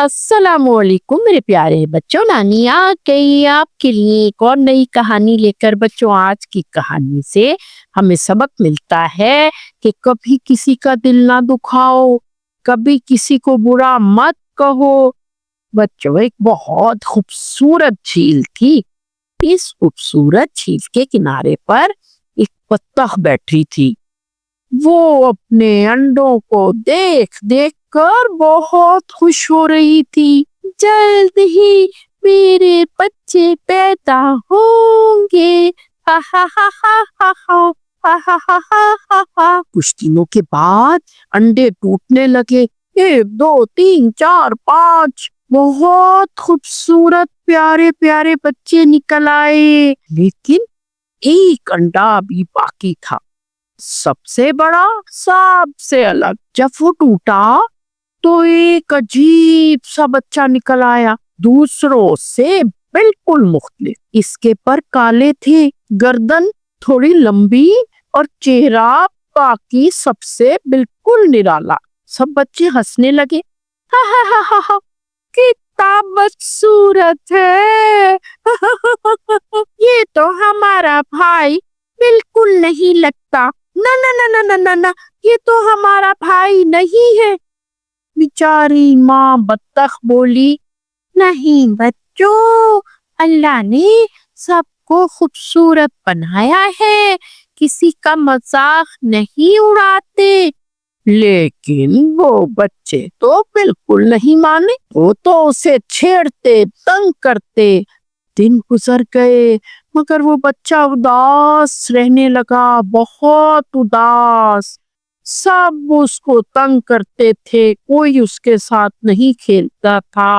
السلام علیکم میرے پیارے بچوں، نانی آ گئی آپ کے لیے ایک اور نئی کہانی لے کر۔ بچوں، آج کی کہانی سے ہمیں سبق ملتا ہے کہ کبھی کسی کا دل نہ دکھاؤ، کبھی کسی کو برا مت کہو۔ بچوں، ایک بہت خوبصورت جھیل تھی۔ اس خوبصورت جھیل کے کنارے پر ایک بطخ بیٹھی تھی۔ وہ اپنے انڈوں کو دیکھ دیکھ کر بہت خوش ہو رہی تھی۔ جلد ہی میرے بچے پیدا ہوں گے، ہا ہا ہا ہا ہا ہا ہا ہا ہا ہا ہا۔ کچھ دنوں کے بعد انڈے ٹوٹنے لگے۔ 1 2 3 4 5 بہت خوبصورت پیارے پیارے بچے نکل آئے، لیکن ایک انڈا بھی باقی تھا، سب سے بڑا، سب سے الگ۔ جب وہ ٹوٹا تو ایک عجیب سا بچہ نکل آیا، دوسروں سے بالکل مختلف۔ اس کے پر کالے تھے، گردن تھوڑی لمبی اور چہرہ باقی سب سے بالکل نرالا۔ سب بچے ہنسنے لگے، ہا ہا ہا ہا ہا، کتنا بدصورت ہے، یہ تو ہمارا بھائی بالکل نہیں لگتا، نہ نہ نہ نہ نہ نہ، یہ تو ہمارا بھائی نہیں ہے۔ بیچاری ماں بطخ بولی، نہیں بچوں، اللہ نے سب کو خوبصورت بنایا ہے، کسی کا مذاق نہیں اڑاتے۔ لیکن وہ بچے تو بالکل نہیں مانے، وہ تو اسے چھیڑتے، تنگ کرتے۔ دن گزر گئے مگر وہ بچہ اداس رہنے لگا، بہت اداس۔ سب اس کو تنگ کرتے تھے، کوئی اس کے ساتھ نہیں کھیلتا تھا۔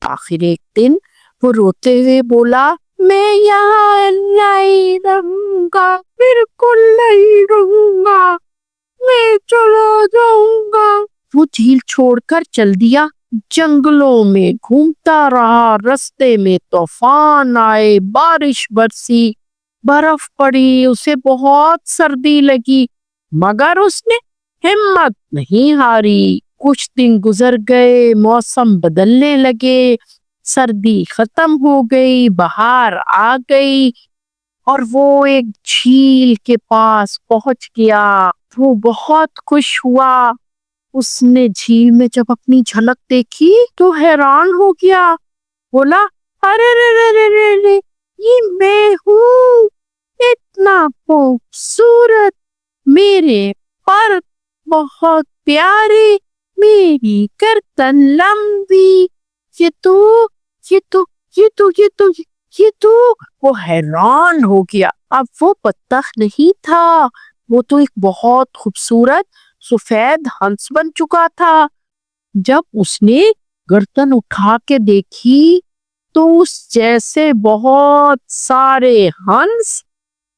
آخر ایک دن وہ روتے ہوئے بولا، میں یہاں نہیں رہوں گا، بالکل نہیں رہوں گا، میں چلا جاؤں گا۔ وہ جھیل چھوڑ کر چل دیا، جنگلوں میں گھومتا رہا۔ رستے میں طوفان آئے، بارش برسی، برف پڑی، اسے بہت سردی لگی، مگر اس نے ہمت نہیں ہاری۔ کچھ دن گزر گئے، موسم بدلنے لگے، سردی ختم ہو گئی، بہار آ گئی اور وہ ایک جھیل کے پاس پہنچ گیا۔ وہ بہت خوش ہوا۔ اس نے جھیل میں جب اپنی جھلک دیکھی تو حیران ہو گیا، بولا، ارے رے رے رے رے رے، یہ میں ہوں، اتنا خوبصورت، میرے پر بہت پیارے، میری گردن لمبی، یہ تو وہ حیران ہو گیا۔ اب وہ بطخ نہیں تھا، وہ تو ایک بہت خوبصورت سفید ہنس بن چکا تھا۔ جب اس نے گردن اٹھا کے دیکھی تو اس جیسے بہت سارے ہنس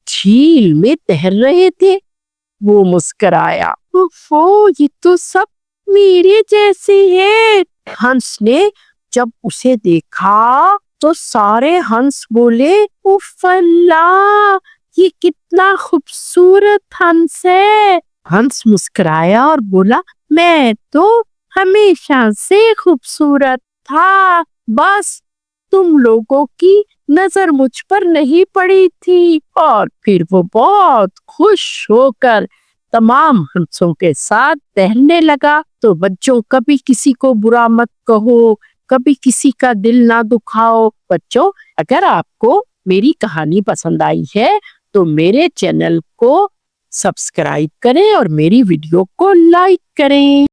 جھیل میں تیر رہے تھے۔ وہ مسکرایا، یہ تو سب میرے جیسے ہیں۔ ہنس نے جب اسے دیکھا تو سارے ہنس بولے، اف اللہ، یہ کتنا خوبصورت ہنس ہے۔ ہنس مسکرایا اور بولا، میں تو ہمیشہ سے خوبصورت تھا، بس تم لوگوں کی نظر مجھ پر نہیں پڑی تھی۔ اور پھر وہ بہت خوش ہو کر تمام ہنسوں کے ساتھ ٹہلنے لگا۔ تو بچوں، کبھی کسی کو برا مت کہو، کبھی کسی کا دل نہ دکھاؤ۔ بچوں، اگر آپ کو میری کہانی پسند آئی ہے تو میرے چینل کو سبسکرائب کریں اور میری ویڈیو کو لائک کریں۔